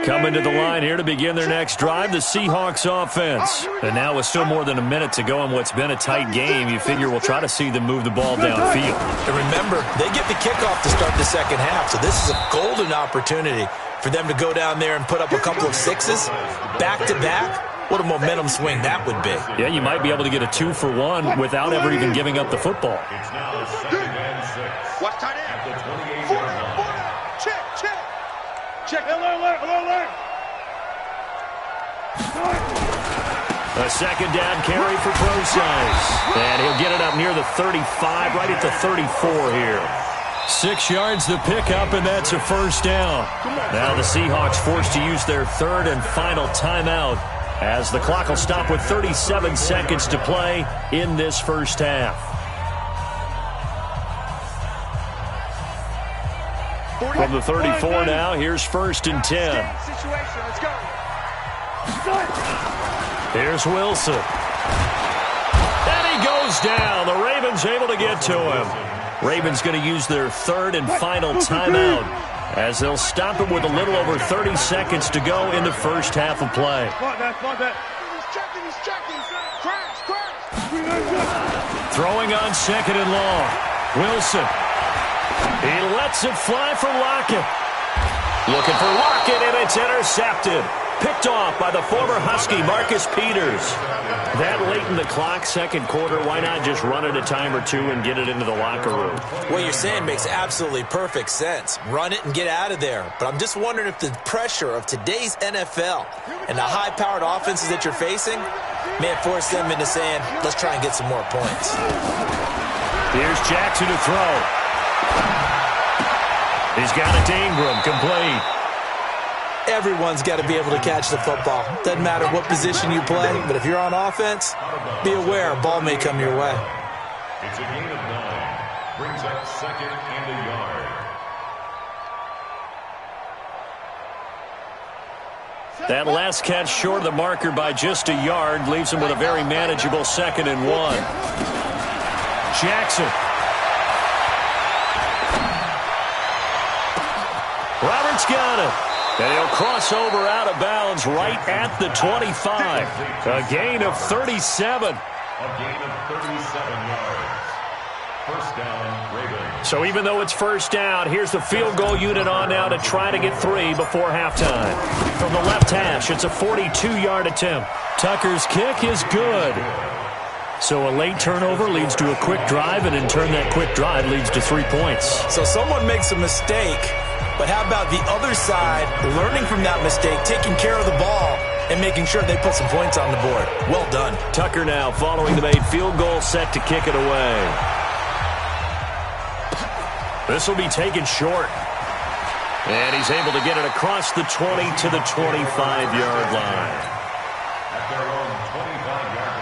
Coming to the line here to begin their next drive, the Seahawks offense. And now with still more than a minute to go in what's been a tight game, you figure we'll try to see them move the ball downfield. And remember, they get the kickoff to start the second half, so this is a golden opportunity for them to go down there and put up a couple of sixes back-to-back. What a momentum swing that would be. Yeah, you might be able to get a 2-for-1 without ever even giving up the football. Watch tight end. Check. Alert. A second down carry for Procise. And he'll get it up near the 35, right at the 34 here. 6 yards the pickup, and that's a first down. Now the Seahawks forced to use their third and final timeout as the clock will stop with 37 seconds to play in this first half. From the 34 now, here's 1st and 10. Here's Wilson. And he goes down. The Ravens able to get to him. Ravens going to use their third and final timeout as they'll stop it with a little over 30 seconds to go in the first half of play. Throwing on 2nd and long. Wilson. He lets it fly for Lockett. Looking for Lockett, and it's intercepted. Picked off by the former Husky, Marcus Peters. That late in the clock, second quarter, why not just run it a time or two and get it into the locker room? What you're saying makes absolutely perfect sense. Run it and get out of there. But I'm just wondering if the pressure of today's NFL and the high-powered offenses that you're facing may have forced them into saying, let's try and get some more points. Here's Jackson to throw. He's got it to Ingram, complete. Everyone's got to be able to catch the football. Doesn't matter what position you play, but if you're on offense, be aware a ball may come your way. It's a gain of 9. Brings up 2nd and a yard. That last catch short of the marker by just a yard leaves him with a very manageable 2nd and 1. Jackson. Roberts got it. And he'll cross over out of bounds right at the 25. A gain of 37. A gain of 37 yards. First down, Ravens. So even though it's first down, here's the field goal unit on now to try to get 3 before halftime. From the left hash, it's a 42-yard attempt. Tucker's kick is good. So a late turnover leads to a quick drive, and in turn that quick drive leads to 3 points. So someone makes a mistake, but how about the other side learning from that mistake, taking care of the ball, and making sure they put some points on the board? Well done. Tucker now following the made field goal, set to kick it away. This will be taken short. And he's able to get it across the 20 to the 25-yard line. At their own 25-yard line.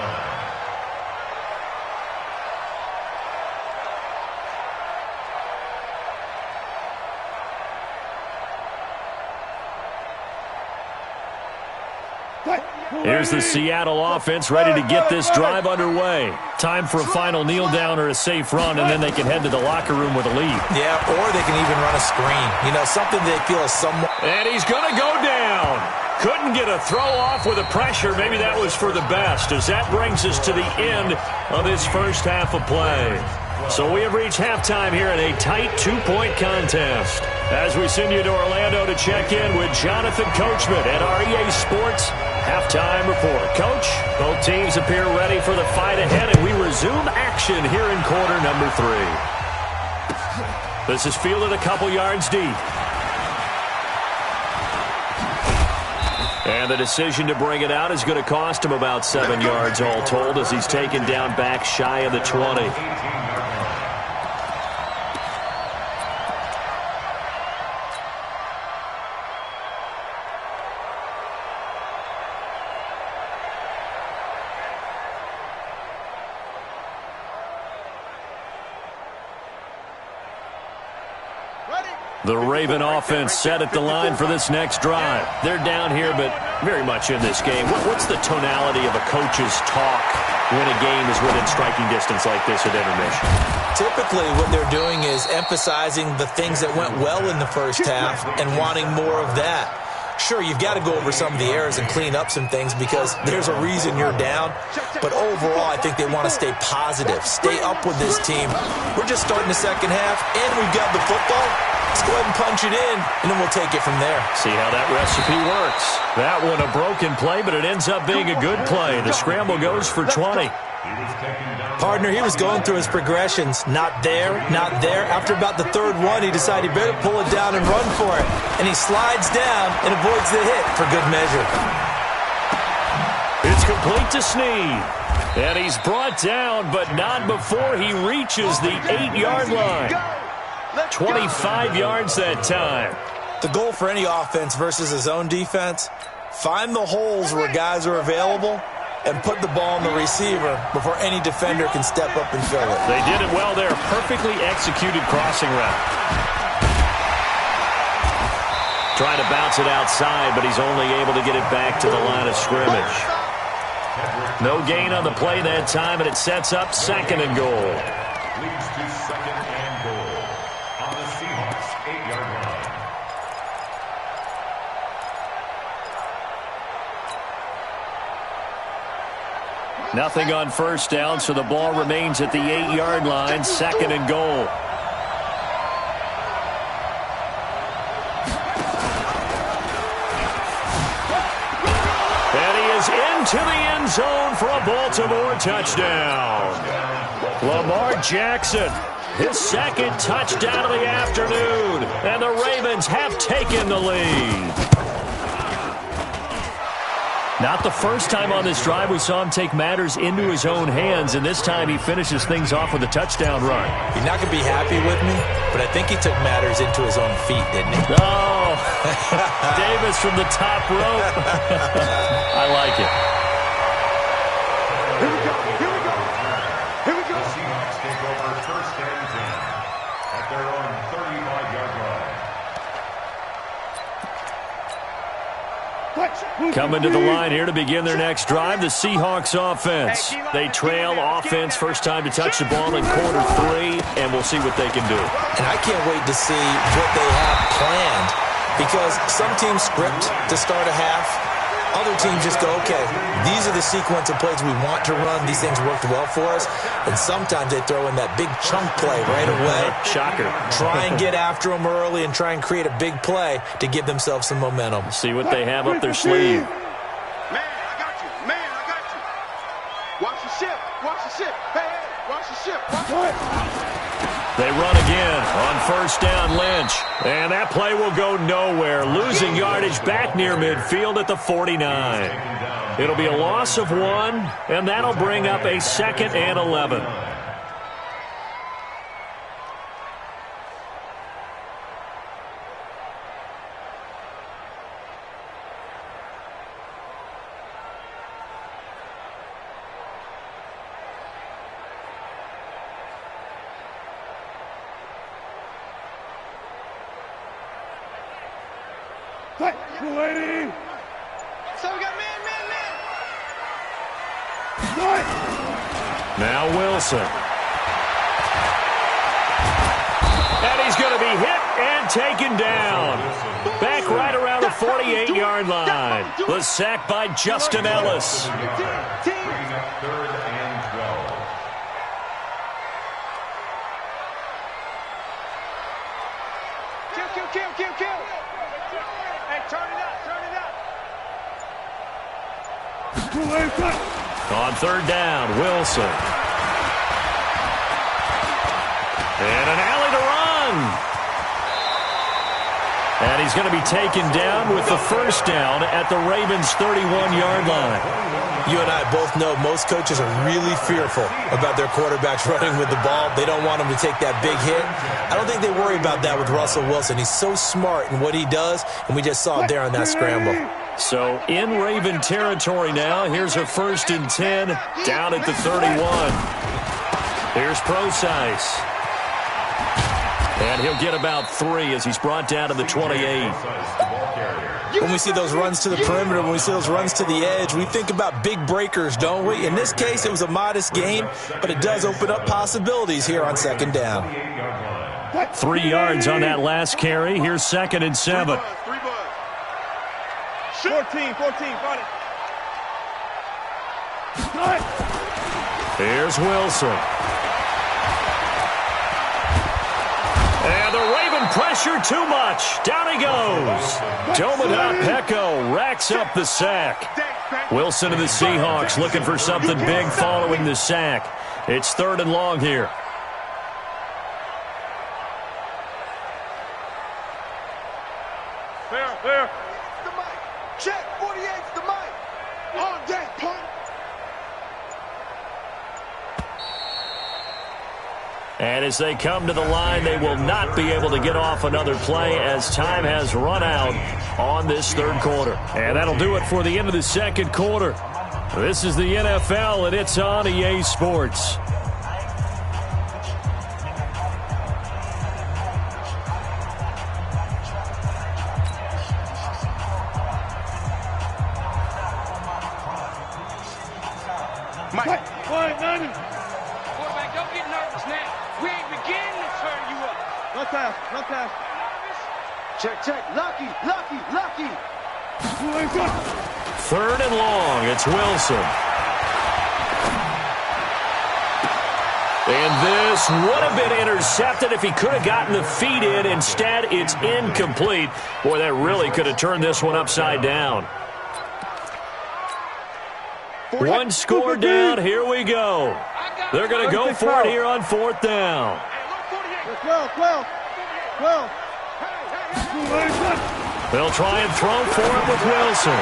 Here's the Seattle offense ready to get this drive underway. Time for a final kneel down or a safe run, and then they can head to the locker room with a lead. Yeah, or they can even run a screen. You know, something they feel is somewhat... And he's going to go down. Couldn't get a throw off with the pressure. Maybe that was for the best, as that brings us to the end of this first half of play. So we have reached halftime here in a tight 2-point contest. As we send you to Orlando to check in with Jonathan Coachman at our EA Sports Halftime Report. Coach, both teams appear ready for the fight ahead, and we resume action here in quarter number 3. This is fielded a couple yards deep. And the decision to bring it out is going to cost him about 7 yards all told, as he's taken down back shy of the 20. The Raven offense set at the line for this next drive. They're down here, but very much in this game. What's the tonality of a coach's talk when a game is within striking distance like this at intermission? Typically, what they're doing is emphasizing the things that went well in the first half and wanting more of that. Sure, you've got to go over some of the errors and clean up some things because there's a reason you're down. But overall, I think they want to stay positive, stay up with this team. We're just starting the second half, and we've got the football. Let's go ahead and punch it in, and then we'll take it from there. See how that recipe works. That one a broken play, but it ends up being a good play. The scramble goes for 20. Partner, he was going through his progressions. Not there, not there. After about the third one, he decided he better pull it down and run for it. And he slides down and avoids the hit for good measure. It's complete to Snead. And he's brought down, but not before he reaches the 8-yard line. 25 yards that time. The goal for any offense versus his own defense, find the holes where guys are available and put the ball on the receiver before any defender can step up and fill it. They did it well there. Perfectly executed crossing route. Trying to bounce it outside, but he's only able to get it back to the line of scrimmage. No gain on the play that time, and it sets up 2nd and goal. Leads to 2nd and goal on the Seahawks 8-yard line. Nothing on first down, so the ball remains at the 8-yard line, 2nd and goal. And he is into the end zone for a Baltimore touchdown. Lamar Jackson, his 2nd touchdown of the afternoon, and the Ravens have taken the lead. Not the first time on this drive we saw him take matters into his own hands, and this time he finishes things off with a touchdown run. You're not going to be happy with me, but I think he took matters into his own feet, didn't he? Oh, Davis from the top rope. I like it. Here we go. Here we go. Here we go. The Seahawks take over 1st and 10 at their own 35-yard line. Coming to the line here to begin their next drive, the Seahawks offense. They trail offense, first time to touch the ball in quarter 3, and we'll see what they can do. And I can't wait to see what they have planned because some teams script to start a half. Other teams just go, okay, these are the sequence of plays we want to run. These things worked well for us. And sometimes they throw in that big chunk play right away. Shocker. Try and get after them early and try and create a big play to give themselves some momentum. See what they have up their sleeve. Man, I got you. Man, I got you. Watch the ship. Watch the ship. Hey, watch the ship. Watch it. They run again on first down, Lynch. And that play will go nowhere. Losing yardage back near midfield at the 49. It'll be a loss of 1, and that'll bring up a 2nd and 11. Waiting. So we got man. Now Wilson. And he's going to be hit and taken down. Back right around the 48-yard line. The sack by Justin Ellis. Bringing up 3rd and 12. Kill. Hey, turn it up. On 3rd down, Wilson. And an alley to run. And he's going to be taken down with the first down at the Ravens' 31-yard line. You and I both know most coaches are really fearful about their quarterbacks running with the ball. They don't want them to take that big hit. I don't think they worry about that with Russell Wilson. He's so smart in what he does, and we just saw it there on that scramble. So in Raven territory now. Here's a 1st and 10 down at the 31. Here's Procise. And he'll get about 3 as he's brought down to the 28. When we see those runs to the perimeter, when we see those runs to the edge, we think about big breakers, don't we? In this case, it was a modest gain, but it does open up possibilities here on 2nd down. 3 yards on that last carry. Here's 2nd and 7. 14, got it. Here's Wilson. And the Raven pressure too much. Down he goes. Tomadot Peko racks up the sack. Wilson and the Seahawks looking for something big following the sack. It's 3rd and long here. Fair. The mic. Check. 48's the mic. On deck, punt. And as they come to the line, they will not be able to get off another play as time has run out on this 3rd quarter. And that'll do it for the end of the 2nd quarter. This is the NFL, and it's on EA Sports. Mike. Quarterback, don't get nervous now. We ain't beginning to turn you up. No pass. Check. Lucky. 3rd and long. It's Wilson. And this would have been intercepted if he could have gotten the feet in. Instead, it's incomplete. Boy, that really could have turned this one upside down. 1 score down. Here we go. They're going to go for it here on 4th down. 12. They'll try and throw for it with Wilson.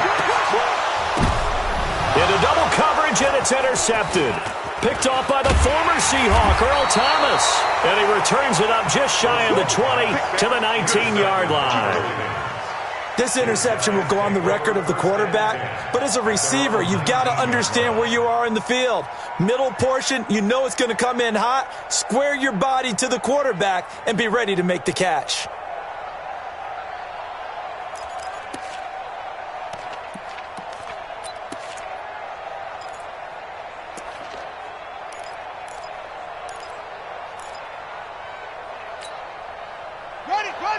Into double coverage, and it's intercepted. Picked off by the former Seahawk, Earl Thomas. And he returns it up just shy of the 20 to the 19-yard line. This interception will go on the record of the quarterback, but as a receiver, you've got to understand where you are in the field. Middle portion, you know it's going to come in hot. Square your body to the quarterback and be ready to make the catch.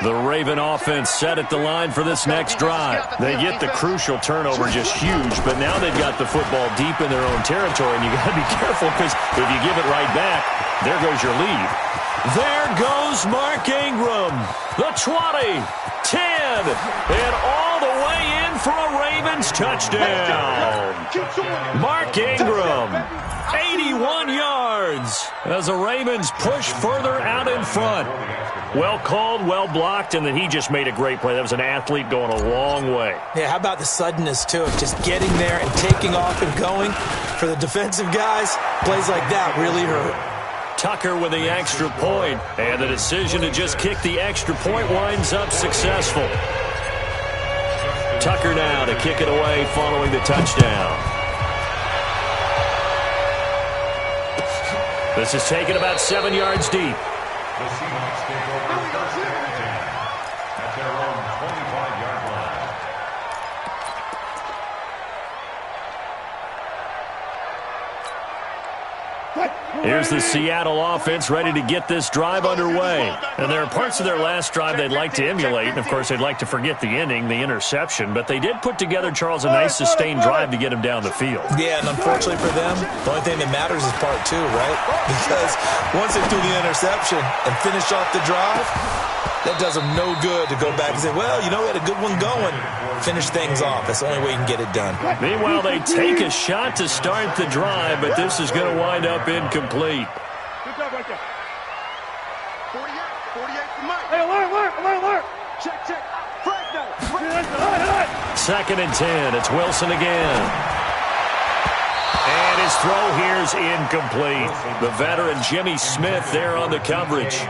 The Raven offense set at the line for this next drive. They get the crucial turnover, just huge, but now they've got the football deep in their own territory, and you got to be careful because if you give it right back, there goes your lead. There goes Mark Ingram. The 20, 10, and all the way in for a Ravens touchdown. Mark Ingram, 81 yards as the Ravens push further out in front. Well called, well blocked, and then he just made a great play. That was an athlete going a long way. Yeah, how about the suddenness, too, of just getting there and taking off and going? For the defensive guys, plays like that really hurt. Tucker with the extra point, and the decision to just kick the extra point winds up successful. Tucker now to kick it away following the touchdown. This is taken about 7 yards deep. The Seahawks take over 1st and 10 at their own 25-yard line. Here's the Seattle offense ready to get this drive underway. And there are parts of their last drive they'd like to emulate. And, of course, they'd like to forget the ending, the interception. But they did put together, Charles, a nice sustained drive to get him down the field. Yeah, and unfortunately for them, the only thing that matters is part 2, right? Because once they do the interception and finish off the drive, that does them no good to go back and say, well, you know, we had a good one going. Finish things off. That's the only way you can get it done. Meanwhile, they take a shot to start the drive, but this is going to wind up incomplete. Good job right there. 48 for Mike. Hey, alert. Check. Frank now. Alert. 2nd and 10. It's Wilson again. And his throw here's incomplete. The veteran Jimmy Smith there on the coverage.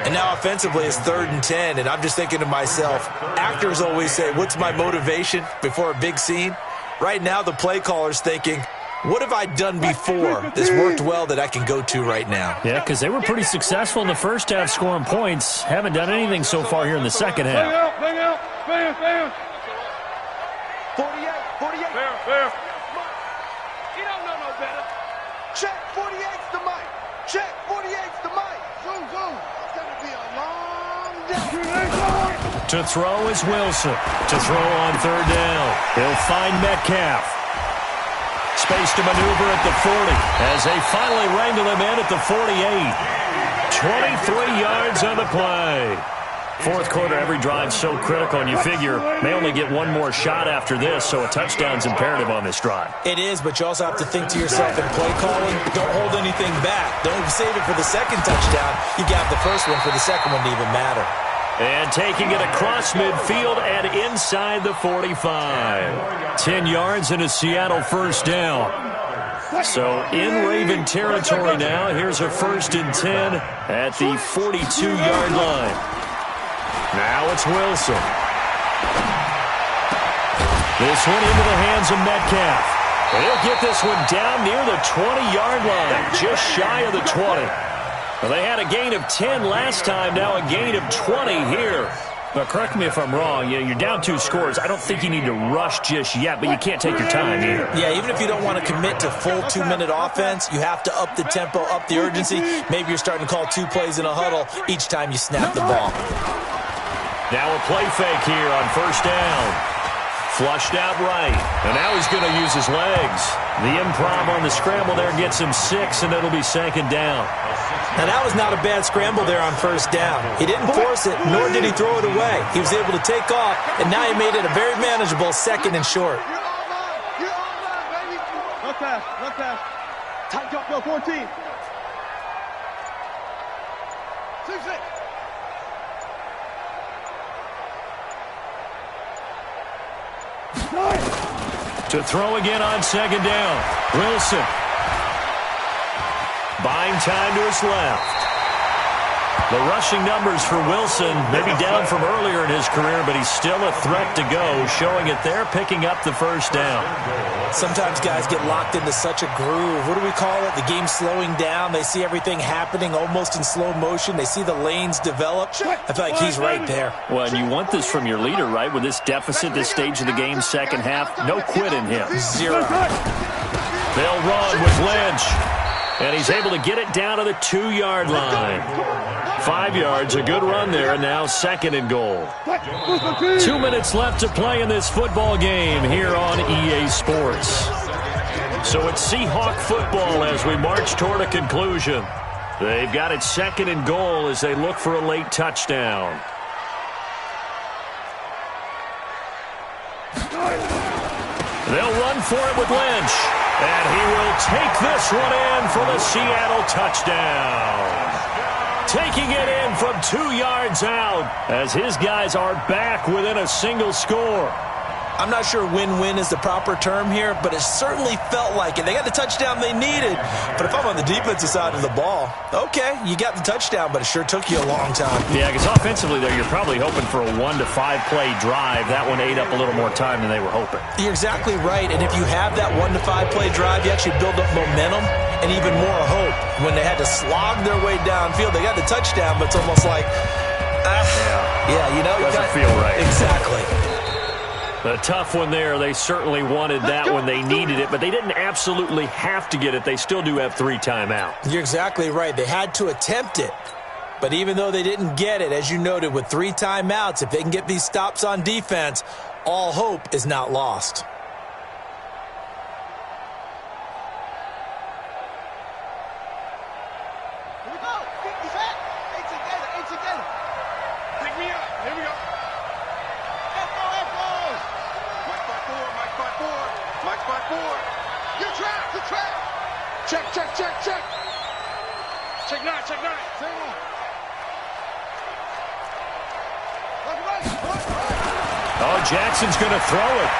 And now offensively it's 3rd and 10, and I'm just thinking to myself, actors always say, what's my motivation before a big scene? Right now the play caller's thinking, what have I done before that's worked well that I can go to right now? Yeah, because they were pretty successful in the first half scoring points. Haven't done anything so far here in the second half. Bang out. 48. Fair. He don't know no better. Check. 48's the mic. Check. 48's the mic. Zoom. It's going to be a long day. To throw is Wilson. To throw on third down. He'll find Metcalf. Space to maneuver at the 40 as they finally wrangle him in at the 48. 23 yards on the play. Fourth quarter, every drive's so critical, and you figure may only get one more shot after this, so a touchdown's imperative on this drive. It is, but you also have to think to yourself in play calling, don't hold anything back. Don't save it for the second touchdown. You got the first one for the second one to even matter. And taking it across midfield and inside the 45. 10 yards and a Seattle first down. So in Raven territory now, here's a 1st and 10 at the 42-yard line. Now it's Wilson. This one into the hands of Metcalf. And he'll get this one down near the 20-yard line, just shy of the 20. Well, they had a gain of 10 last time, now a gain of 20 here. But correct me if I'm wrong, you're down 2 scores. I don't think you need to rush just yet, but you can't take your time either. Yeah, even if you don't want to commit to full 2-minute offense, you have to up the tempo, up the urgency. Maybe you're starting to call 2 plays in a huddle each time you snap the ball. Now a play fake here on first down. Flushed out right, and now he's going to use his legs. The improv on the scramble there gets him 6, and it'll be 2nd down. Now, that was not a bad scramble there on first down. He didn't force it, nor did he throw it away. He was able to take off, and now he made it a very manageable 2nd and short. You're all right, baby. One pass. Tight jump, go, 14. 6-6. To throw again on 2nd down. Wilson. Buying time to his left. The rushing numbers for Wilson maybe down from earlier in his career, but he's still a threat to go, showing it there, picking up the first down. Sometimes guys get locked into such a groove. What do we call it? The game's slowing down. They see everything happening almost in slow motion. They see the lanes develop. I feel like he's right there. Well, and you want this from your leader, right? With this deficit, this stage of the game, second half, no quit in him. 0. They'll run with Lynch. And he's able to get it down to the 2-yard line. 5 yards, a good run there, and now 2nd and goal. 2 minutes left to play in this football game here on EA Sports. So it's Seahawk football as we march toward a conclusion. They've got it 2nd and goal as they look for a late touchdown. They'll run for it with Lynch. And he will take this one in for the Seattle touchdown. Taking it in from 2 yards out as his guys are back within a single score. I'm not sure win-win is the proper term here, but it certainly felt like it. They got the touchdown they needed. But if I'm on the defensive side of the ball, okay, you got the touchdown, but it sure took you a long time. Yeah, because offensively there, you're probably hoping for a 1 to 5 play drive. That one ate up a little more time than they were hoping. You're exactly right, and if you have that 1 to 5 play drive, you actually build up momentum and even more hope. When they had to slog their way downfield, they got the touchdown, but it's almost like, yeah, you know. Doesn't feel right. Exactly. A tough one there. They certainly wanted that when they needed it, but they didn't absolutely have to get it. They still do have 3 timeouts. You're exactly right. They had to attempt it. But even though they didn't get it, as you noted, with 3 timeouts, if they can get these stops on defense, all hope is not lost. Here we go. He's back. Eight together. Pick me up. Here we go. Mike by 4. Good track. Check. Check 9. Same one. Oh, Jackson's going to throw it.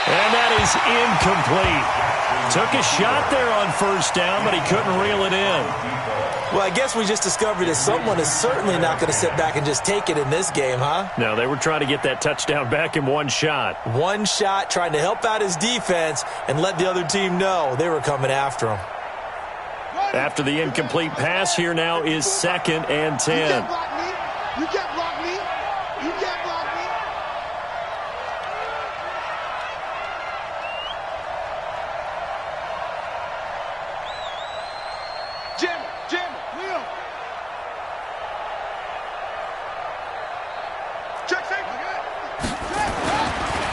And that is incomplete. Took a shot there on first down, but he couldn't reel it in. Well, I guess we just discovered that someone is certainly not going to sit back and just take it in this game, huh? No, they were trying to get that touchdown back in one shot. One shot, trying to help out his defense and let the other team know they were coming after him. After the incomplete pass, here now is 2nd and 10. You can't block me. You can't block me. Jam it. Wheel.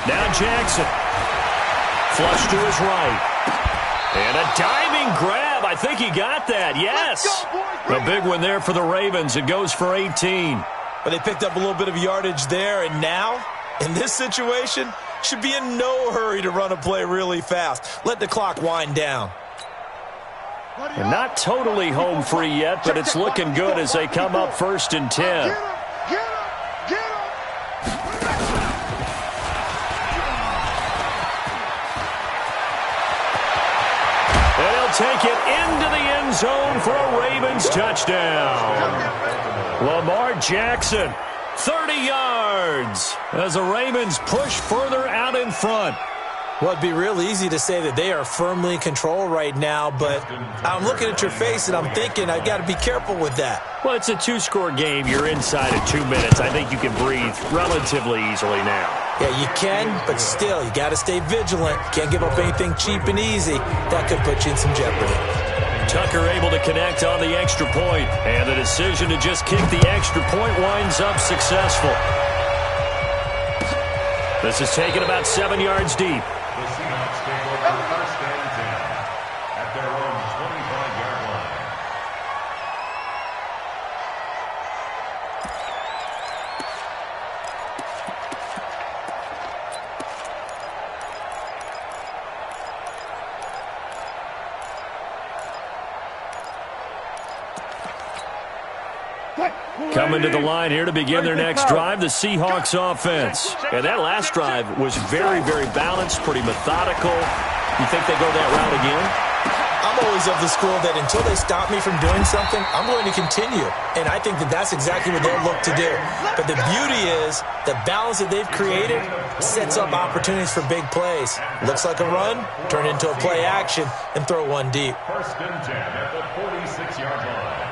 Now Jackson. Flush to his right. And a diving grab. I think he got that. Yes. A big one there for the Ravens. It goes for 18. But they picked up a little bit of yardage there, and now, in this situation, should be in no hurry to run a play really fast. Let the clock wind down. And not totally home free yet, but it's looking good as they come up 1st and 10. And he'll take it into the end zone for a Ravens touchdown. Lamar Jackson, 30 yards as the Ravens push further out in front. Well, it'd be real easy to say that they are firmly in control right now, but I'm looking at your face and I'm thinking I've got to be careful with that. Well, it's a 2-score game. You're inside of 2 minutes. I think you can breathe relatively easily now. Yeah, you can, but still, you got to stay vigilant. Can't give up anything cheap and easy. That could put you in some jeopardy. Tucker able to connect on the extra point, and the decision to just kick the extra point winds up successful. This is taken about 7 yards deep. The Seahawks take over 1st and 10 at their own 25-yard line. Coming to the line here to begin their next drive, the Seahawks offense. And that last drive was very, very balanced, pretty methodical. You think they go that route again? I'm always of the school that until they stop me from doing something, I'm going to continue. And I think that that's exactly what they'll look to do. But the beauty is the balance that they've created sets up opportunities for big plays. Looks like a run, turn into a play action, and throw one deep. 1st and 10 at the 46-yard line.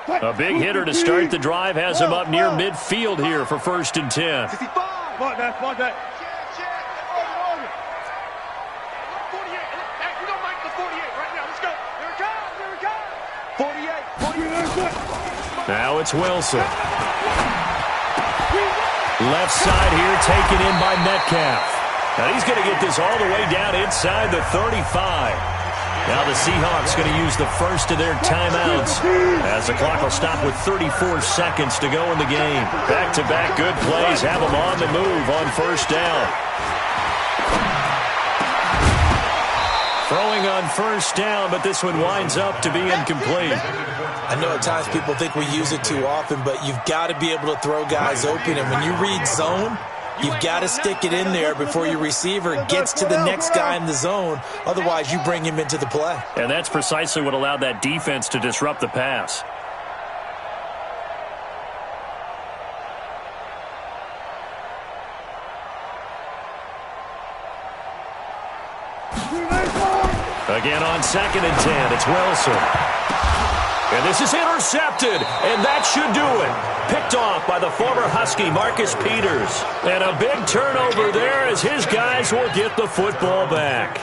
A big hitter to start the drive has him up near midfield here for 1st and 10. Fight that. You don't make the 48 right now. Let's go. Here it comes. 48. Now it's Wilson. Left side here taken in by Metcalf. Now he's going to get this all the way down inside the 35. Now the Seahawks going to use the first of their timeouts as the clock will stop with 34 seconds to go in the game. Back-to-back good plays have them on the move on 1st down. Throwing on 1st down, but this one winds up to be incomplete. I know at times people think we use it too often, but you've got to be able to throw guys open. And when you read zone, you've got to stick it in there before your receiver gets to the next guy in the zone. Otherwise, you bring him into the play. And that's precisely what allowed that defense to disrupt the pass. Again on 2nd and 10, it's Wilson. And this is intercepted, and that should do it. Picked off by the former Husky, Marcus Peters. And a big turnover there as his guys will get the football back.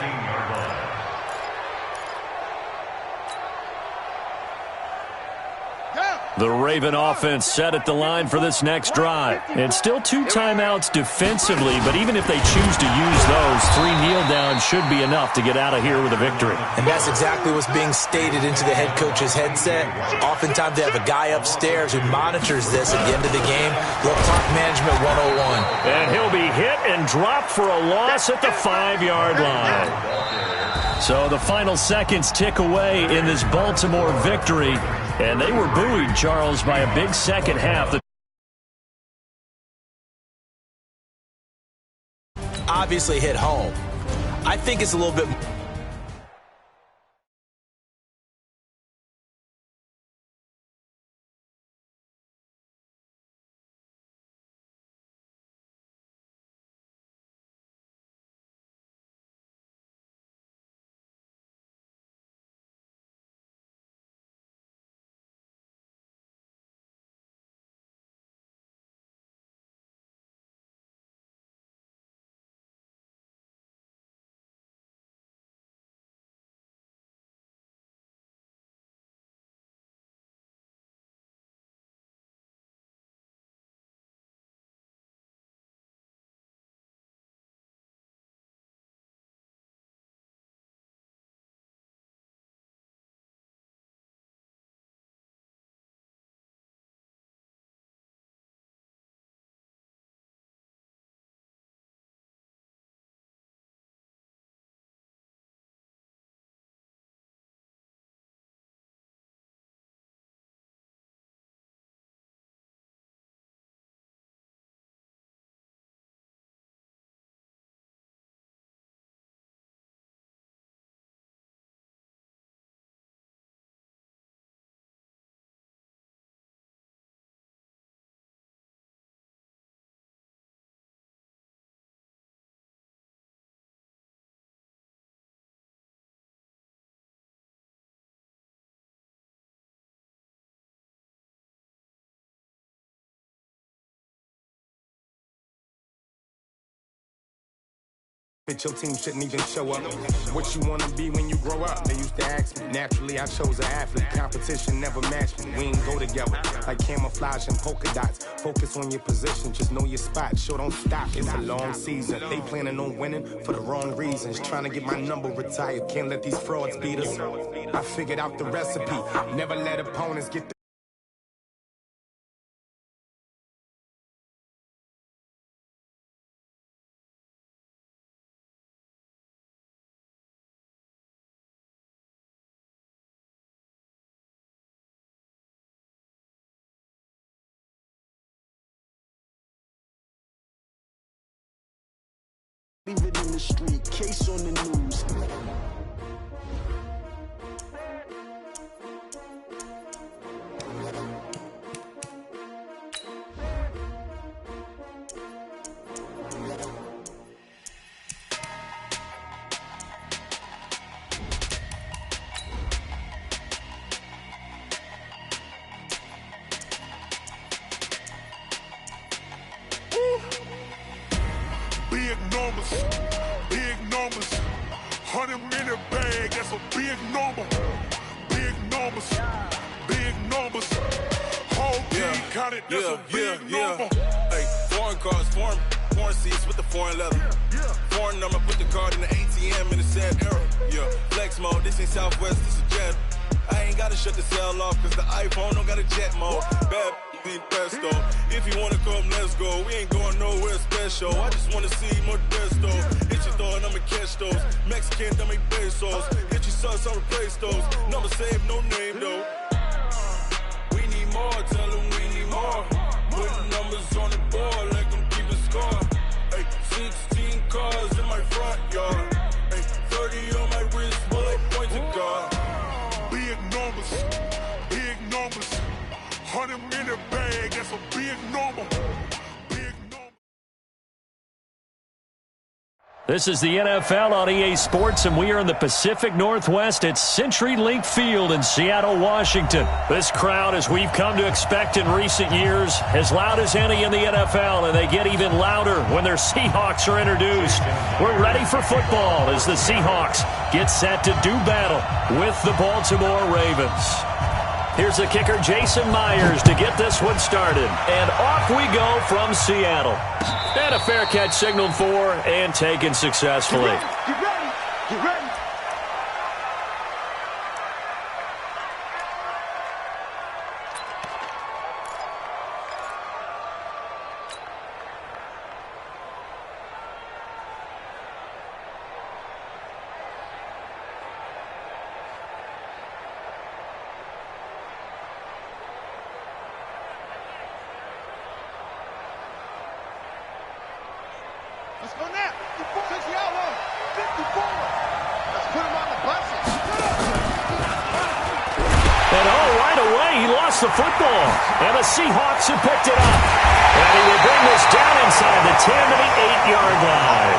The Raven offense set at the line for this next drive. And still 2 timeouts defensively, but even if they choose to use those, 3 kneel downs should be enough to get out of here with a victory. And that's exactly what's being stated into the head coach's headset. Oftentimes they have a guy upstairs who monitors this at the end of the game. Little clock management 101. And he'll be hit and dropped for a loss at the 5-yard line. So the final seconds tick away in this Baltimore victory. And they were buoyed, Charles, by a big second half. Obviously hit home. I think it's a little bit Your team shouldn't even show up. What you wanna be when you grow up? They used to ask me. Naturally, I chose an athlete. Competition never matched me. We ain't go together like camouflage and polka dots. Focus on your position, just know your spot. Sure, don't stop. It's a long season. They planning on winning for the wrong reasons. Trying to get my number retired. Can't let these frauds beat us. I figured out the recipe. Never let opponents get the Leave it in the street, case on the news. Big numbers, 100-minute bag, that's a big number. Big numbers, whole team counted, that's a big number. Hey, foreign cars, foreign seats with the foreign leather. Foreign number, put the card in the ATM in the sad era. Yeah, flex mode, this ain't Southwest, this is Jet. I ain't gotta shut the cell off, cause the iPhone don't got a jet mode. Bad pesto. If you wanna come, let's go. We ain't going nowhere special. I just wanna see more desto. Hit your thought, I'ma catch those. Mexican, I'ma make pesos. Hit your sus, I'll replace those. Number saved, no name though. We need more, tell them we need more. Putting numbers on the board, like them keep a score. Hey, 16 cars in my front yard. Hey, 30 on my wrist, bullet points of God. Big numbers, 100-minute bag, that's a big number. This is the NFL on EA Sports, and we are in the Pacific Northwest at CenturyLink Field in Seattle, Washington. This crowd, as we've come to expect in recent years, as loud as any in the NFL, and they get even louder when their Seahawks are introduced. We're ready for football as the Seahawks get set to do battle with the Baltimore Ravens. Here's the kicker, Jason Myers, to get this one started. And off we go from Seattle. And a fair catch signaled for and taken successfully. Get ready. Get ready. Let's go now. 60 out long. 54. Let's put him on the buses. And right away, he lost the football. And the Seahawks have picked it up. And he will bring this down inside the 10 to the 8-yard line.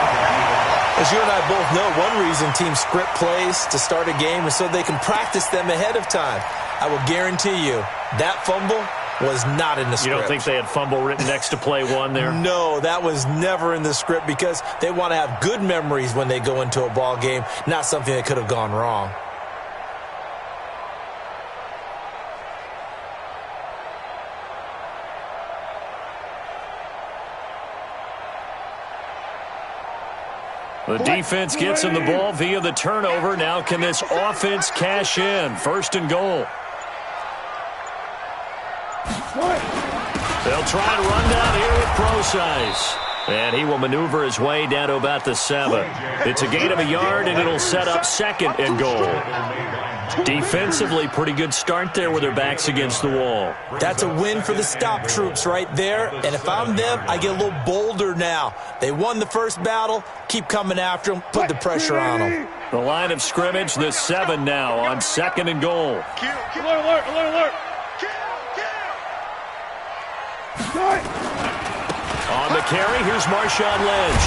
As you and I both know, one reason teams script plays to start a game is so they can practice them ahead of time. I will guarantee you that fumble was not in the script. You don't think they had fumble written next to play one there? No, that was never in the script because they want to have good memories when they go into a ball game, not something that could have gone wrong. The defense gets him the ball via the turnover. Now can this offense cash in? First and goal. They'll try and run down here with Procise. And he will maneuver his way down to about the 7. It's a gain of a yard, and it'll set up second and goal. Defensively, pretty good start there with their backs against the wall. That's a win for the stop troops right there. And if I'm them, I get a little bolder now. They won the first battle. Keep coming after them. Put the pressure on them. The line of scrimmage, the 7 now on second and goal. Alert. On the carry, here's Marshawn Lynch.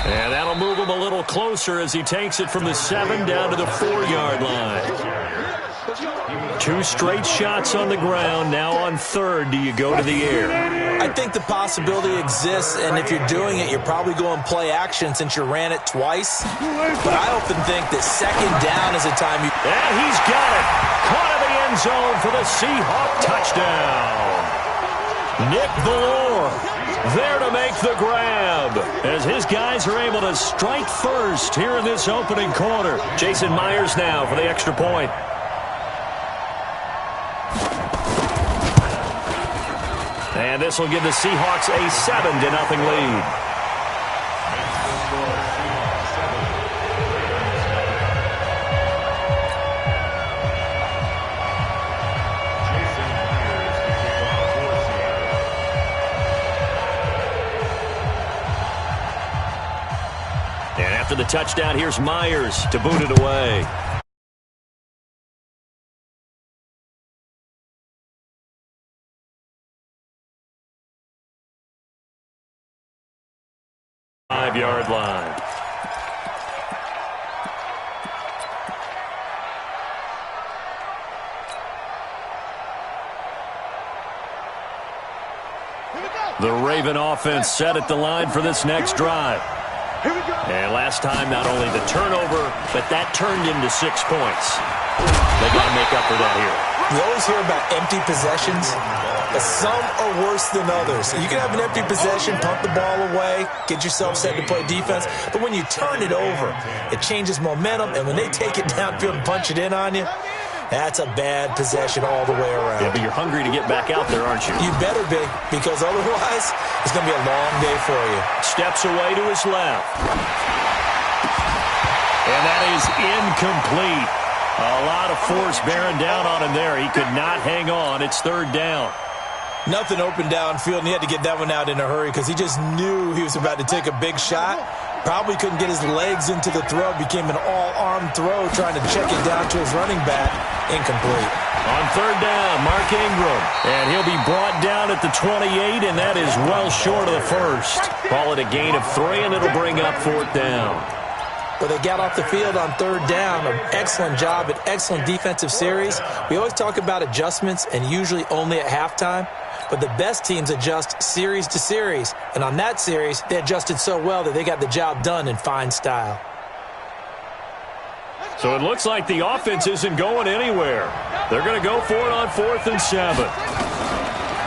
And that'll move him a little closer as he takes it from the 7 down to the 4-yard line. 2 straight shots on the ground. Now on third, do you go to the air? I think the possibility exists, and if you're doing it, you're probably going play action since you ran it twice. But I often think that second down is a time you... And he's got it. Caught in the end zone for the Seahawk touchdown. Nick Valor there to make the grab as his guys are able to strike first here in this opening quarter. Jason Myers now for the extra point. And this will give the Seahawks a 7-0 lead. And after the touchdown, here's Myers to boot it away. Five-yard line. The Raven offense set at the line for this next drive. And last time, not only the turnover, but that turned into 6 points. They got to make up for that here. You always hear about empty possessions, but some are worse than others. You can have an empty possession, pump the ball away, get yourself set to play defense, but when you turn it over, it changes momentum, and when they take it downfield and punch it in on you, that's a bad possession all the way around. Yeah, but you're hungry to get back out there, aren't you? You better be, because otherwise, it's going to be a long day for you. Steps away to his left. And that is incomplete. A lot of force bearing down on him there. He could not hang on. It's third down. Nothing open downfield, and he had to get that one out in a hurry because he just knew he was about to take a big shot. Probably couldn't get his legs into the throw. Became an all-arm throw trying to check it down to his running back. Incomplete. On third down, Mark Ingram. And he'll be brought down at the 28, and that is well short of the first. Call it a gain of 3, and it'll bring up fourth down. But they got off the field on third down. An excellent job, an excellent defensive series. We always talk about adjustments, and usually only at halftime. But the best teams adjust series to series. And on that series, they adjusted so well that they got the job done in fine style. So it looks like the offense isn't going anywhere. They're going to go for it on 4th and 7.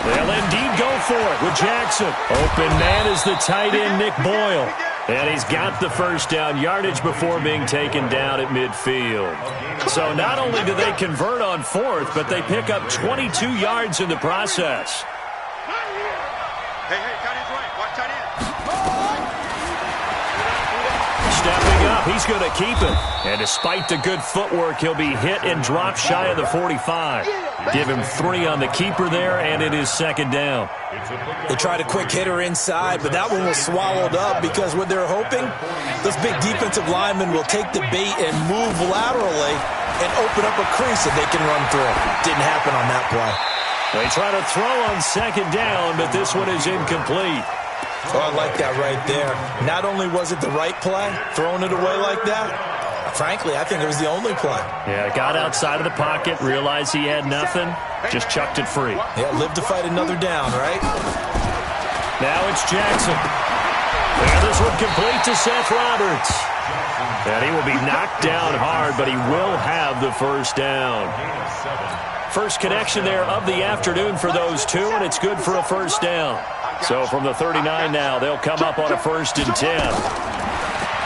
They'll indeed go for it with Jackson. Open man is the tight end, Nick Boyle. And he's got the first down yardage before being taken down at midfield. So not only do they convert on 4th, but they pick up 22 yards in the process. Hey, tight end's right. Watch tight end. Stepping up, he's going to keep it. And despite the good footwork, he'll be hit and drop shy of the 45. Give him 3 on the keeper there, and it is second down. They tried a quick hitter inside, but that one was swallowed up because what they're hoping, those big defensive linemen will take the bait and move laterally and open up a crease that they can run through. Didn't happen on that play. They try to throw on second down, but this one is incomplete. Oh, I like that right there. Not only was it the right play, throwing it away like that, frankly, I think it was the only play. Yeah, got outside of the pocket, realized he had nothing, just chucked it free. Yeah, live to fight another down, right? Now it's Jackson. And this one complete to Seth Roberts. And he will be knocked down hard, but he will have the first down. First connection there of the afternoon for those two, and it's good for a first down. So from the 39 now, they'll come up on a 1st and 10.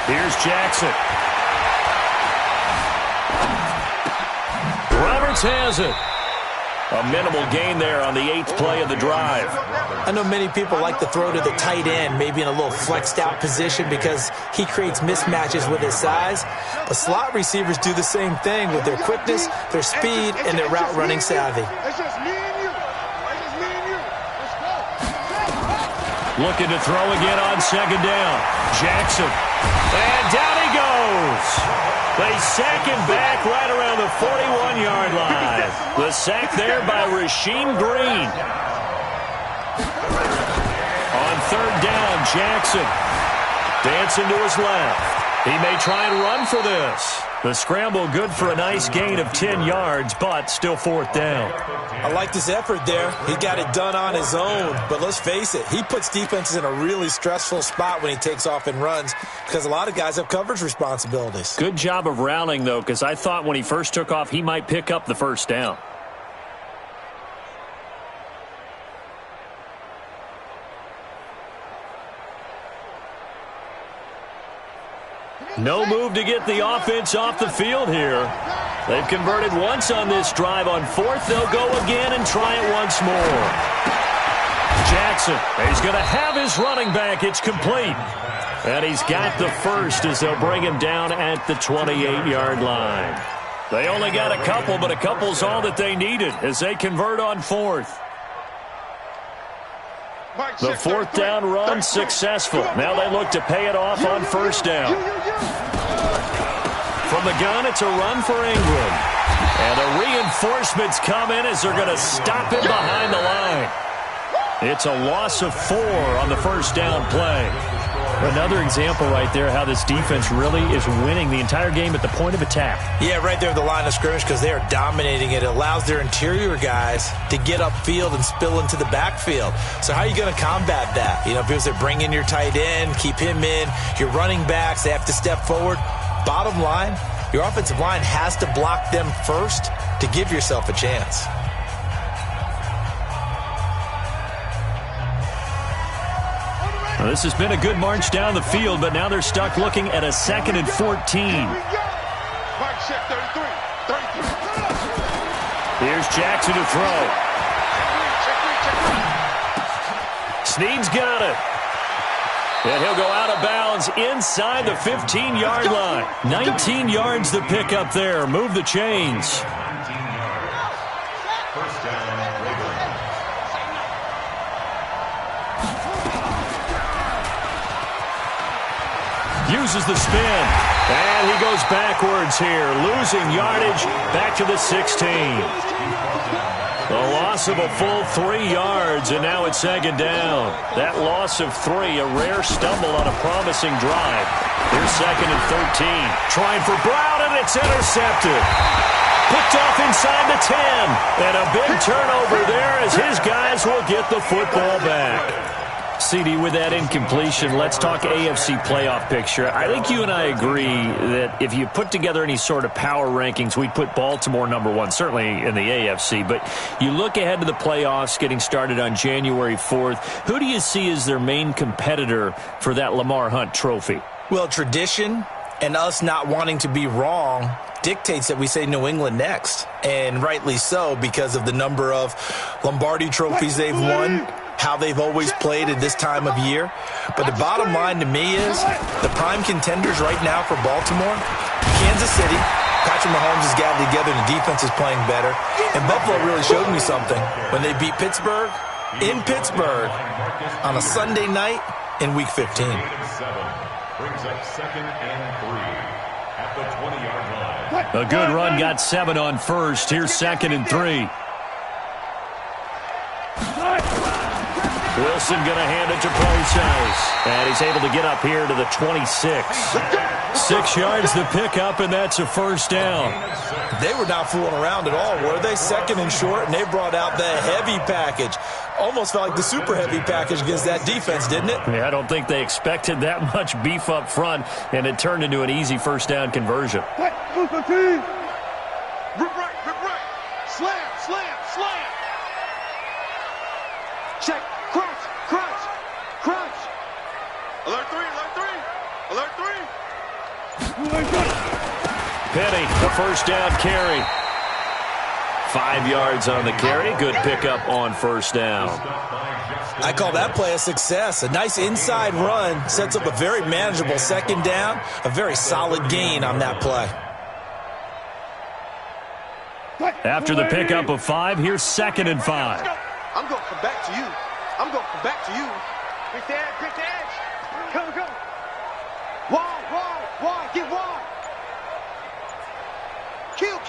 Here's Jackson. Roberts has it. A minimal gain there on the 8th play of the drive. I know many people like to throw to the tight end, maybe in a little flexed out position because he creates mismatches with his size. But slot receivers do the same thing with their quickness, their speed, and their route running savvy. It's just me and you. Let's go. Looking to throw again on second down. Jackson. And down he goes. They sack him back right around the 41-yard line. The sack there by Rasheem Green. On third down, Jackson dancing to his left. He may try and run for this. The scramble good for a nice gain of 10 yards, but still fourth down. I like this effort there. He got it done on his own. But let's face it, he puts defenses in a really stressful spot when he takes off and runs because a lot of guys have coverage responsibilities. Good job of rallying, though, because I thought when he first took off, he might pick up the first down. No move to get the offense off the field here. They've converted once on this drive. On fourth, they'll go again and try it once more. Jackson, he's going to have his running back. It's complete. And he's got the first as they'll bring him down at the 28-yard line. They only got a couple, but a couple's all that they needed as they convert on fourth. The fourth down run successful. Now they look to pay it off on first down. From the gun, it's a run for England. And the reinforcements come in as they're going to stop him behind the line. It's a loss of 4 on the first down play. Another example right there how this defense really is winning the entire game at the point of attack. Yeah, right there at the line of scrimmage because they are dominating it. It allows their interior guys to get upfield and spill into the backfield. So how are you going to combat that? You know, because they bring in your tight end, keep him in. Your running backs, they have to step forward. Bottom line, your offensive line has to block them first to give yourself a chance. Well, this has been a good march down the field, but now they're stuck looking at a 2nd and 14. Here's Jackson to throw. Snead's got it. And he'll go out of bounds inside the 15-yard line. 19 yards to pick up there. Move the chains. Uses the spin. And he goes backwards here. Losing yardage back to the 16. A loss of a full 3 yards, and now it's 2nd down. That loss of 3, a rare stumble on a promising drive. Here's 2nd and 13. Trying for Brown, and it's intercepted. Picked off inside the 10. And a big turnover there as his guys will get the football back. CD, with that incompletion, let's talk AFC playoff picture. I think you and I agree that if you put together any sort of power rankings, we'd put Baltimore number 1, certainly in the AFC. But you look ahead to the playoffs getting started on January 4th. Who do you see as their main competitor for that Lamar Hunt trophy? Well, tradition and us not wanting to be wrong dictates that we say New England next. And rightly so because of the number of Lombardi trophies they've won, how they've always played at this time of year. But the bottom line to me is the prime contenders right now for Baltimore, Kansas City. Patrick Mahomes has gotten together and the defense is playing better. And Buffalo really showed me something when they beat Pittsburgh in Pittsburgh on a Sunday night in Week 15. Brings up 2nd and 3 at the 20-yard line. A good run, got 7 on first. Here's 2nd and 3. Wilson going to hand it to Process. And he's able to get up here to the 26. 6 yards to pick up, and that's a first down. They were not fooling around at all, were they? 2nd and short, and they brought out the heavy package. Almost felt like the super heavy package against that defense, didn't it? Yeah, I don't think they expected that much beef up front, and it turned into an easy first down conversion. Rip right. Slam. Check. Crunch. Alert 3. Penny, the first down carry. 5 yards on the carry. Good pickup on first down. I call that play a success. A nice inside run sets up a very manageable 2nd down. A very solid gain on that play. After the pickup of 5, here's 2nd and 5. I'm going to come back to you. Quick the edge. Go. Wide. Get wide. Kill.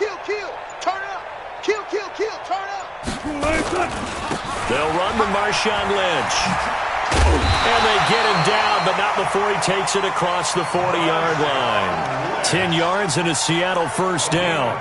Turn up. Kill. Turn up. They'll run to Marshawn Lynch. And they get him down, but not before he takes it across the 40-yard line. 10 yards and a Seattle first down.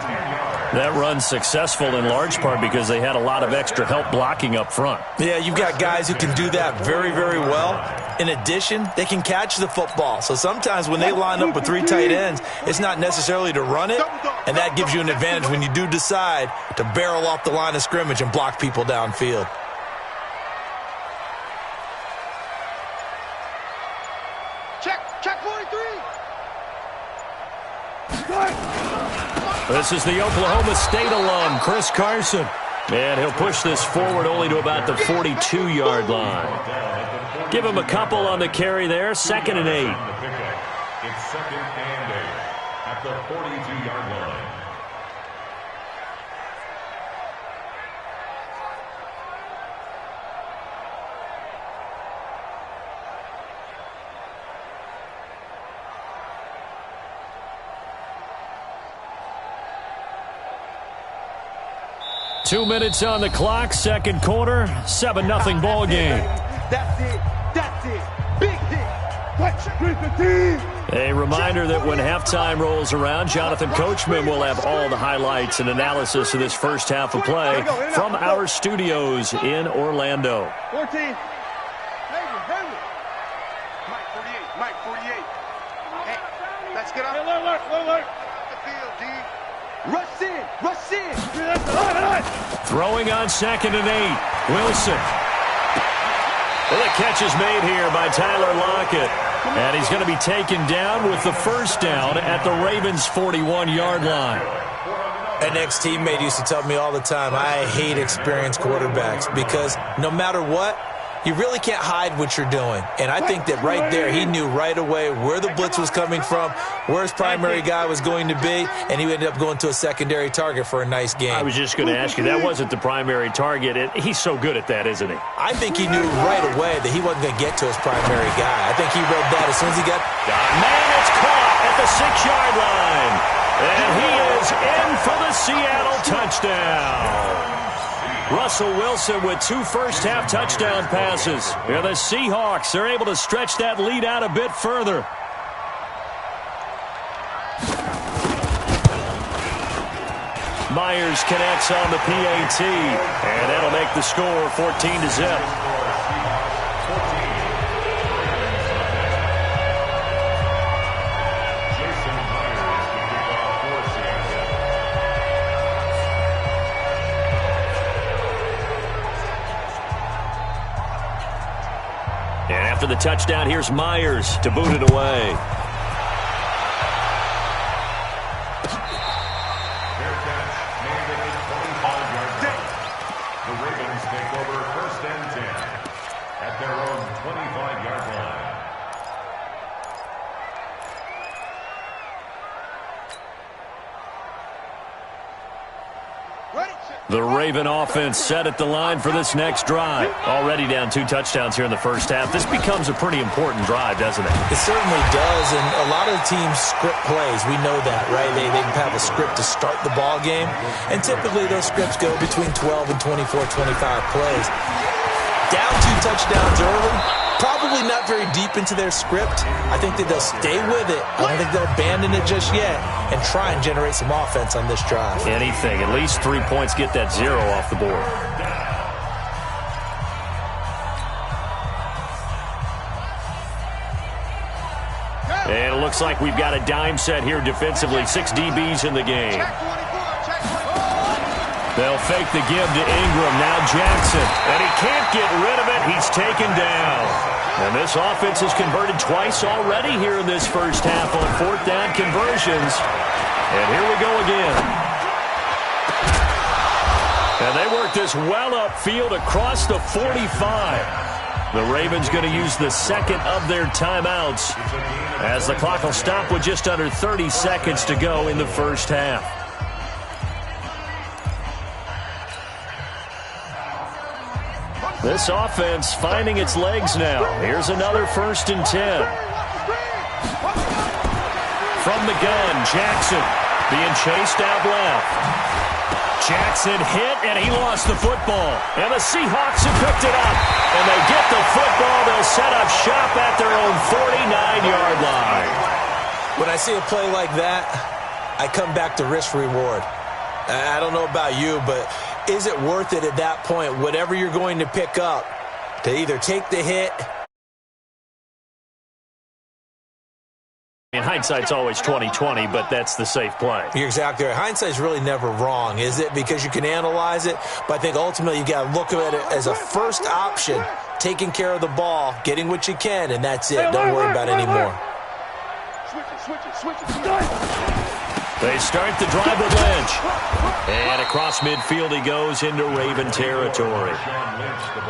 That run's successful in large part because they had a lot of extra help blocking up front. Yeah, you've got guys who can do that very, very well. In addition, they can catch the football. So sometimes when they line up with 3 tight ends, it's not necessarily to run it, and that gives you an advantage when you do decide to barrel off the line of scrimmage and block people downfield. Check 43. This is the Oklahoma State alum, Chris Carson. And he'll push this forward only to about the 42-yard line. Give him a couple on the carry there, 2nd and 8. It's 2nd and 8 at the 42-yard line. Two minutes on the clock, second quarter, 7-0 ball game. That's it. Big hit. Let's bring the team. A reminder that when halftime rolls around, Jonathan Coachman will have all the highlights and analysis of this first half of play from our studios in Orlando. 14. Mike 48. Hey, let's get up. Alert. The field, D. Rush in. Throwing on 2nd and 8. Wilson. Well, the catch is made here by Tyler Lockett. And he's going to be taken down with the first down at the Ravens' 41-yard line. An ex-teammate used to tell me all the time, I hate experienced quarterbacks because no matter what, you really can't hide what you're doing. And I think that right there, he knew right away where the blitz was coming from, where his primary guy was going to be, and he ended up going to a secondary target for a nice game. I was just going to ask you, that wasn't the primary target. He's so good at that, isn't he? I think he knew right away that he wasn't going to get to his primary guy. I think he read that as soon as he got... Man, it's caught at the 6-yard line. And he is in for the Seattle touchdown. Russell Wilson with 2 first-half touchdown passes. And the Seahawks are able to stretch that lead out a bit further. Myers connects on the PAT, and that'll make the score 14-0. And after the touchdown, here's Myers to boot it away. The Ravens take over 1st and 10 at their own 25-yard line. The Raven offense set at the line for this next drive. Already down 2 touchdowns here in the first half. This becomes a pretty important drive, doesn't it? It certainly does, and a lot of teams script plays. We know that, right? They have a script to start the ball game, and typically those scripts go between 12 and 24, 25 plays. Down 2 touchdowns early, probably not very deep into their script. I think that they'll stay with it. I don't think they'll abandon it just yet and try and generate some offense on this drive. Anything. At least 3 points, get that 0 off the board. And it looks like we've got a dime set here defensively. 6 DBs in the game. They'll fake the give to Ingram. Now Jackson. And he can't get rid of it. He's taken down. And this offense has converted twice already here in this first half on 4th down conversions. And here we go again. And they work this well upfield across the 45. The Ravens going to use the second of their timeouts as the clock will stop with just under 30 seconds to go in the first half. This offense finding its legs now. Here's another 1st and 10. From the gun, Jackson being chased out left. Jackson hit, and he lost the football. And the Seahawks have picked it up. And they get the football. They'll set up shop at their own 49-yard line. When I see a play like that, I come back to risk-reward. I don't know about you, but is it worth it at that point, whatever you're going to pick up, to either take the hit? In hindsight's always 20/20, but that's the safe play. You're exactly right. Hindsight's really never wrong, is it? Because you can analyze it, but I think ultimately you got to look at it as a first option, taking care of the ball, getting what you can, and that's it. Don't worry about it anymore. They start the drive with Lynch. And across midfield he goes into Raven territory.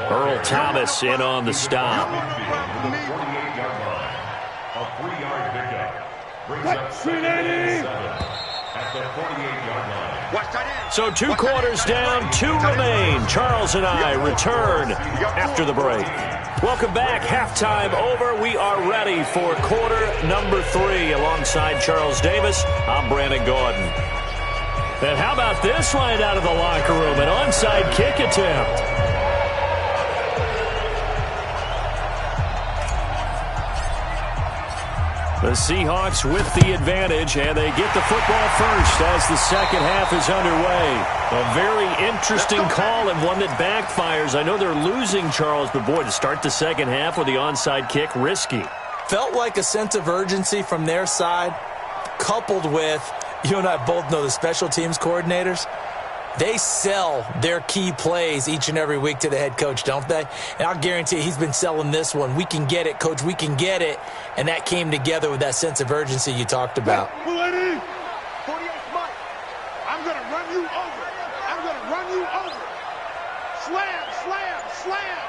Earl Thomas in on the stop. A 3-yard pickup. Brings up 380 at the 48-yard line. So 2 quarters down, 2 remain. Charles and I return after the break. Welcome back. Halftime over. We are ready for quarter number 3. Alongside Charles Davis, I'm Brandon Gordon. And how about this line out of the locker room? An onside kick attempt. The Seahawks with the advantage, and they get the football first as the second half is underway. A very interesting call and one that backfires. I know they're losing, Charles, but boy, to start the second half with the onside kick, risky. Felt like a sense of urgency from their side, coupled with, you and I both know the special teams coordinators, they sell their key plays each and every week to the head coach, don't they? And I'll guarantee you he's been selling this one. We can get it, coach, we can get it. And that came together with that sense of urgency you talked about. 48 Mike, I'm going to run you over. I'm going to run you over. Slam, slam, slam.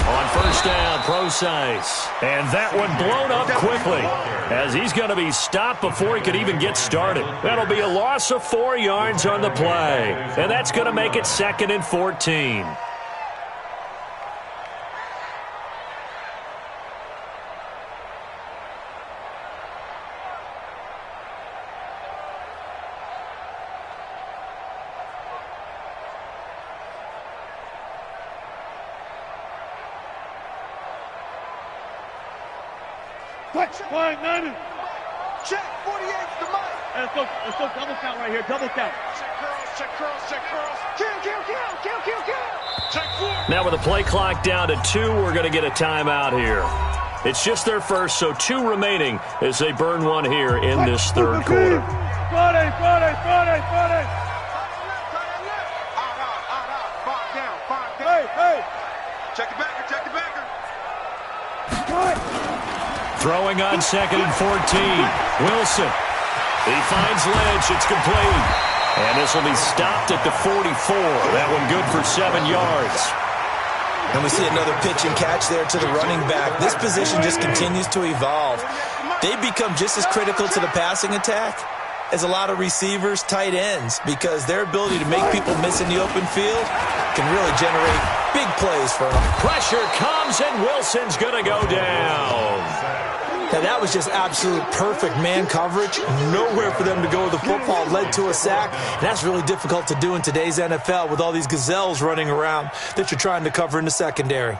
On first down, Procise. And that one blown up quickly as he's going to be stopped before he could even get started. That'll be a loss of 4 yards on the play. And that's going to make it 2nd and 14. Check, 48's the Mike. Let's go double count right here, double count. Check curls. Kill. Check 4. Now with the play clock down to 2, we're going to get a timeout here. It's just their first, so 2 remaining as they burn one here in this third quarter. Friday. Five down. Hey. Check the backer. Throwing on 2nd and 14. Wilson. He finds Lynch. It's complete. And this will be stopped at the 44. That one good for 7 yards. And we see another pitch and catch there to the running back. This position just continues to evolve. They become just as critical to the passing attack as a lot of receivers, tight ends, because their ability to make people miss in the open field can really generate big plays for them. Pressure comes, and Wilson's going to go down. Now, that was just absolute perfect man coverage. Nowhere for them to go with the football. Led to a sack. And that's really difficult to do in today's NFL with all these gazelles running around that you're trying to cover in the secondary.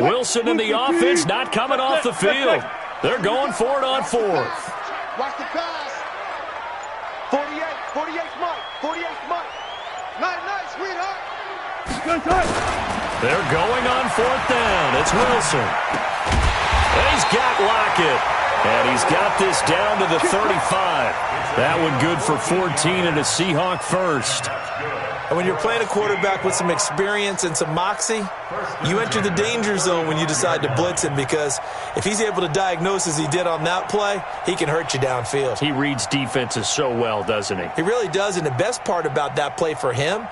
Wilson in the offense not coming off the field. They're going for it on 4th. Watch the pass. 48's Mike. Nice, sweetheart. They're going on 4th down. It's Wilson. And he's got Lockett. And he's got this down to the 35. That one good for 14 and a Seahawk first. And when you're playing a quarterback with some experience and some moxie, you enter the danger zone when you decide to blitz him, because if he's able to diagnose as he did on that play, he can hurt you downfield. He reads defenses so well, doesn't he? He really does, and the best part about that play for him,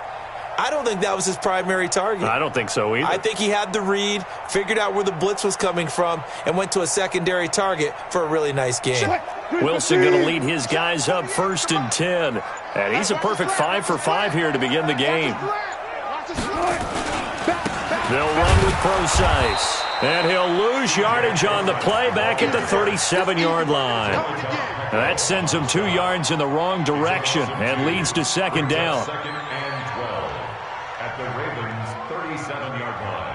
I don't think that was his primary target. I don't think so either. I think he had the read, figured out where the blitz was coming from, and went to a secondary target for a really nice game. Wilson going to lead his guys up 1st and 10. And he's a perfect 5 for 5 here to begin the game. They'll run with Procise. And he'll lose yardage on the play back at the 37-yard line. That sends him 2 yards in the wrong direction and leads to 2nd down. 2nd and 12 at the Ravens' 37-yard line.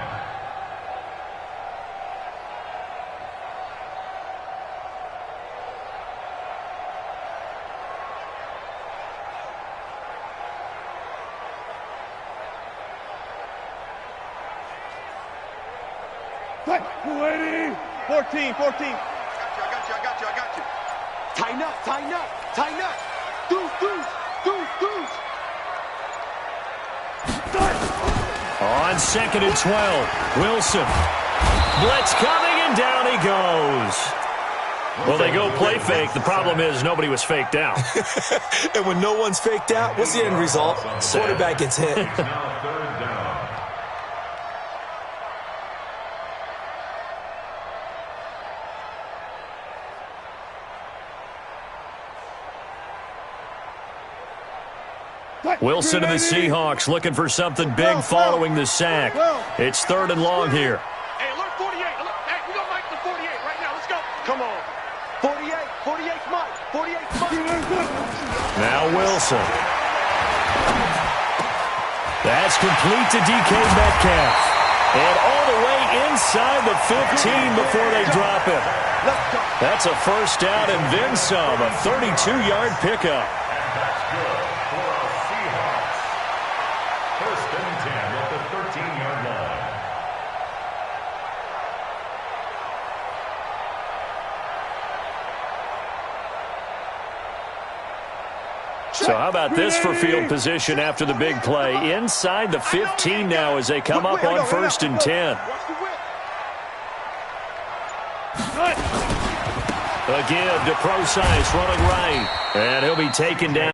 Ready? 14. I got you. Tighten up. Deuce. On 2nd and 12, Wilson. Blitz coming, and down he goes. Well, they go play fake. The problem is nobody was faked out. And when no one's faked out, what's the end result? Quarterback gets hit. Now 3rd down. Wilson and the Seahawks looking for something big following the sack. It's 3rd and long here. Hey, alert 48. Hey, we're going to make the 48 right now. Let's go. Come on. 48's Mike. 48's Mike. Now Wilson. That's complete to DK Metcalf. And all the way inside the 15 before they drop him. That's a 1st down and then some. A 32-yard pickup. So how about this for field position after the big play? Inside the 15 now as they come up on 1st and 10. A give to Procise running right. And he'll be taken down.